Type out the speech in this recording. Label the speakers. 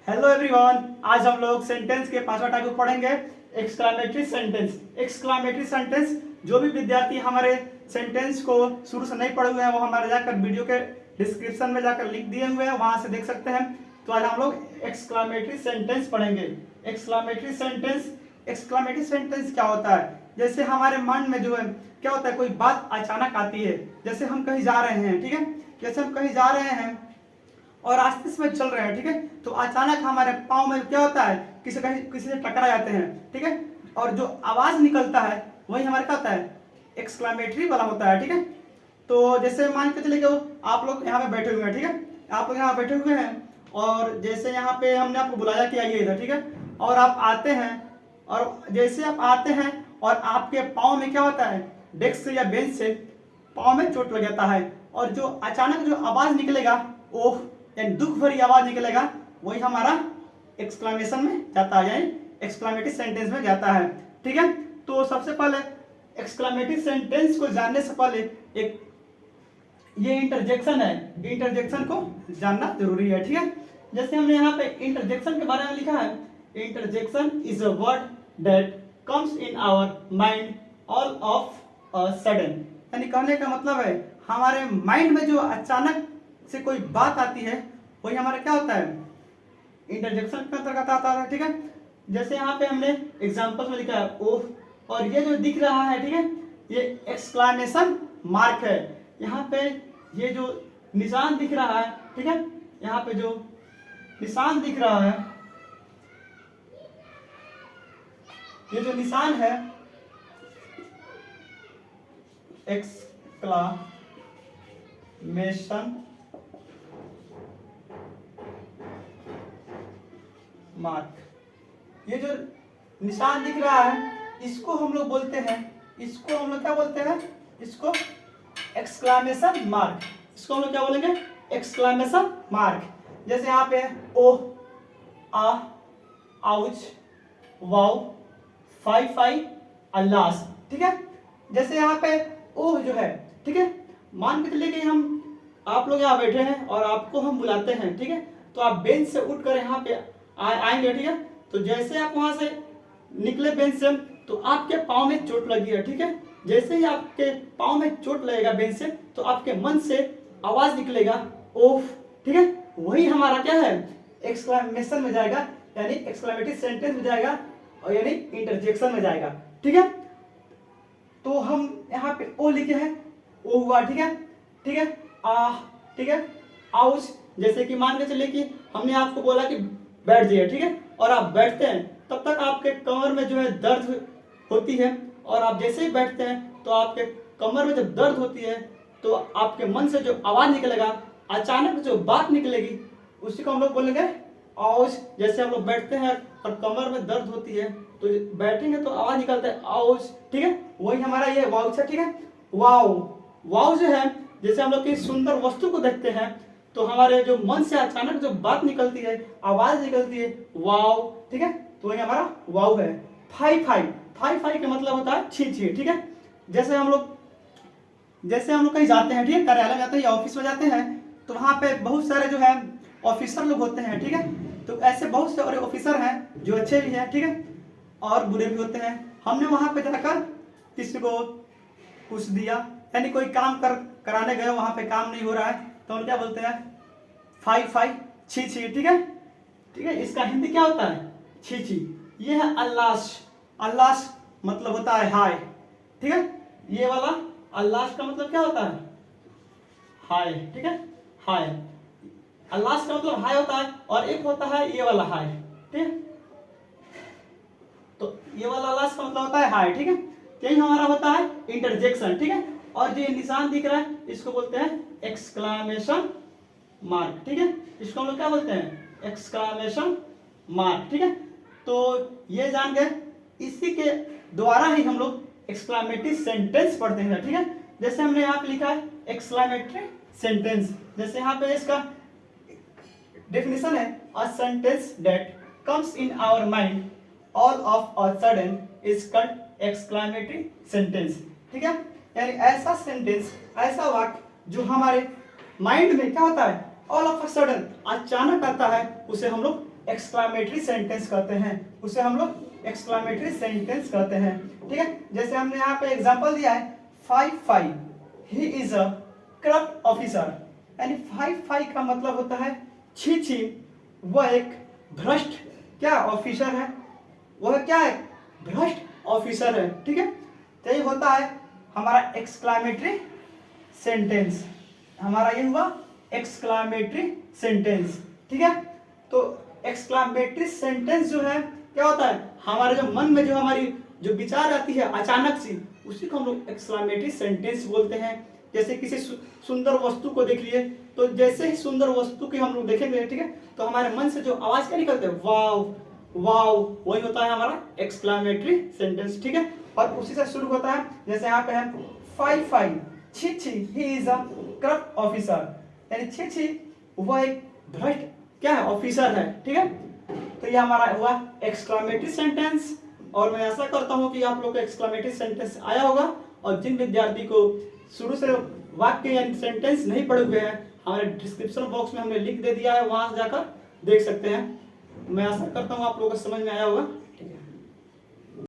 Speaker 1: Hello everyone, आज हम लोग सेंटेंस के पांचवा टॉपिक पढ़ेंगे एक्सक्लामेटरी सेंटेंस। एक्सक्लामेटरी सेंटेंस जो भी विद्यार्थी हमारे सेंटेंस को शुरू से नहीं पढ़े हुए हैं वो हमारे जाकर वीडियो के डिस्क्रिप्शन में जाकर लिंक दिए हुए हैं, वहां से देख सकते हैं। तो आज हम लोग एक्सक्लामेटरी सेंटेंस पढ़ेंगे। एक्सक्लामेटरी सेंटेंस क्या होता है? जैसे हमारे मन में जो है क्या होता है, कोई बात अचानक आती है। जैसे हम कहीं जा रहे हैं, ठीक है, जैसे हम कहीं जा रहे हैं और रास्ते से चल रहे हैं, ठीक है, तो अचानक हमारे पाँव में क्या होता है, किसी से टकरा जाते हैं, ठीक है, और जो आवाज निकलता है वही हमारे क्या होता है, एक्सक्लामेटरी वाला होता है, ठीक है। तो जैसे मान के चलिए आप लोग यहाँ पे बैठे हुए हैं, ठीक है, आप लोग यहाँ बैठे हुए हैं और जैसे यहाँ पे हमने आपको बुलाया कि आइए इधर, ठीक है, और आप आते हैं और जैसे आप आते हैं और आपके पाँव में क्या होता है, डेस्क से या बेंच से पाँव में चोट लग जाता है और जो अचानक जो आवाज निकलेगा, ओह यानी दुख भरी आवाज निकलेगा, वही हमारा एक्सक्लामेशन में जाता है, यानी एक्सक्लामेटरी सेंटेंस में जाता है, ठीक है। तो सबसे पहले एक्सक्लामेटरी सेंटेंस को जानने से पहले एक ये इंटरजेक्शन है, इंटरजेक्शन को जानना जरूरी है, ठीक है। जैसे हमने यहाँ पे इंटरजेक्शन के बारे में लिखा है, interjection is a word that comes in our mind all of a sudden. यानी कहने का मतलब है हमारे माइंड में जो अचानक से कोई बात आती है वही हमारा क्या होता है, इंटरजेक्शन के अंतर्गत आता है, ठीक है। जैसे यहाँ पे हमने एग्जांपल में लिखा है ओह, और ये जो दिख रहा है, ठीक है, ये एक्सक्लामेशन मार्क है। यहाँ पे ये जो निशान दिख रहा है, ठीक है, यहाँ पे जो निशान दिख रहा है, ये जो निशान है एक्सक्लामेशन मार्क, ये जो निशान दिख रहा है इसको हम लोग बोलते हैं, इसको हम लोग क्या बोलते हैं, इसको एक्सक्लामेशन मार्क। इसको हम लोग क्या बोलेंगे, एक्सक्लामेशन मार्क। जैसे यहाँ पे ओह, आ, आउच, वाओ, फाई फाई, अल्लास, ठीक है। जैसे यहाँ पे ओह जो है, ठीक है, मान के चलिए कि हम आप लोग यहाँ बैठे हैं और आपको हम बुलाते हैं, ठीक है, तो आप बेंच से उठकर यहाँ पे आएंगे, ठीक है। तो जैसे आप वहां से निकले बेंच से तो आपके पाँव में चोट लगी है, ठीक है। जैसे ही आपके पाँव में चोट लगेगा बेंच से तो आपके मन से आवाज निकलेगा ओह, ठीक है, वही हमारा क्या है, एक्सक्लामेशन में जाएगा, यानी एक्सक्लामेटरी सेंटेंस में जाएगा और यानी इंटरजेक्शन में जाएगा, ठीक है। तो हम यहाँ पे ओ लिखे हैं, ओ हुआ, ठीक है, ठीक है, आह, ठीक है, आउच। जैसे कि मान के चलिए कि हमने आपको बोला कि बैठ जाइए, ठीक है, और आप बैठते हैं तब तक आपके कमर में जो है दर्द होती है, और आप जैसे ही बैठते हैं तो आपके कमर में जब दर्द होती है तो आपके मन से जो आवाज निकलेगा, अचानक जो बात निकलेगी, उसी को हम लोग बोलेंगे आउच। जैसे हम लोग बैठते हैं और कमर में दर्द होती है तो बैठेंगे तो आवाज निकलता है आउच, ठीक है, वही हमारा ये वाउच है, ठीक है। वाओ, वाओ जो है, जैसे हम लोग किसी सुंदर वस्तु को देखते हैं तो हमारे जो मन से अचानक जो बात निकलती है, आवाज निकलती है वाओ, ठीक है, तो वही हमारा वाओ है। फाई फाई, फाई फाई का मतलब होता है छी छी, ठीक है। जैसे हम लोग कहीं जाते हैं, ठीक है, कार्यालय में जाते हैं या ऑफिस में जाते हैं तो वहां पे बहुत सारे जो है ऑफिसर लोग होते हैं, ठीक है। तो ऐसे बहुत सारे ऑफिसर हैं जो अच्छे भी हैं, ठीक है, और बुरे भी होते हैं। हमने वहां पे जाकर किसी को कुछ दिया, यानी कोई काम कराने गए, वहां पे काम नहीं हो रहा है तो हम क्या बोलते हैं, फाई फाई, छी छी, ठीक है, ठीक है। इसका हिंदी क्या होता है, छी छी। ये है अल्लाश, अल्लाश मतलब होता है हाय, ठीक है। ये वाला अल्लाश का मतलब क्या होता है, हाय, ठीक है, हाय। अल्लाश का मतलब हाय होता है और एक होता है ये वाला हाय, ठीक है। तो ये वाला अल्लाश का मतलब होता है हाय, ठीक है। यही हमारा होता है इंटरजेक्शन, ठीक है। और जो निशान दिख रहा है इसको बोलते हैं एक्सक्लामेशन मार्क, ठीक है। इसको हम लोग क्या बोलते हैं, एक्सक्लामेशन मार्क, ठीक है। तो ये जान गए, इसी के द्वारा ही हम लोग एक्सक्लामेटरी सेंटेंस पढ़ते हैं, ठीक है। जैसे हमने यहाँ पे लिखा है एक्सक्लामेटरी सेंटेंस, जैसे यहाँ पे इसका डेफिनेशन है, a sentence that comes in our mind all of a sudden is called exclamatory sentence, ठीक है। यानी ऐसा सेंटेंस, ऐसा वाक्य जो हमारे माइंड में क्या होता है, ऑल ऑफ अ सडन अचानक आता है, उसे हम लोग एक्सक्लामेटरी सेंटेंस कहते हैं, उसे हम लोग एक्सक्लामेटरी सेंटेंस कहते हैं। ठीक है, जैसे हमने यहाँ पे एग्जांपल दिया है 5 he is a corrupt officer, यानी 5 का मतलब होता है छी, वह एक भ्रष्ट क्या ऑफिसर है, वह क्या है, भ्रष्ट ऑफिसर है। ठीक है, तो ये होता है हमारा एक्सक्लामेटरी सेंटेंस, हमारा ये हुआ एक्सक्लामेटरी सेंटेंस। ठीक है, तो एक्सक्लामेटरी सेंटेंस जो है क्या होता है, हमारे जो मन में जो हमारी जो विचार आती है अचानक से, उसी को हम लोग एक्सक्लामेटरी सेंटेंस बोलते हैं। जैसे किसी सुंदर वस्तु को देख लिए, तो जैसे ही सुंदर वस्तु की हम लोग देखेंगे, ठीक है, तो हमारे मन से जो आवाज क्या निकलते हैं, वाव वाव, वही होता है हमारा एक्सक्लामेटरी सेंटेंस। ठीक है, और उसी से शुरू होता है, जैसे यहाँ पे है 5 छी he is a corrupt officer, यानी छी वह एक भ्रष्ट क्या है, ऑफिसर है। ठीक है, तो ये हमारा हुआ एक्सक्लामेटरी सेंटेंस। और मैं आशा करता हूं कि आप लोग को एक्सक्लामेटरी सेंटेंस आया होगा, और जिन विद्यार्थी को शुरू से वाक्य या सेंटेंस नहीं पढ़े हुए हैं, हमारे डिस्क्रिप्शन बॉक्स में हमने लिंक दे दिया है, वहां से जाकर देख सकते हैं। मैं आशा करता हूं आप लोगों को समझ में आया होगा।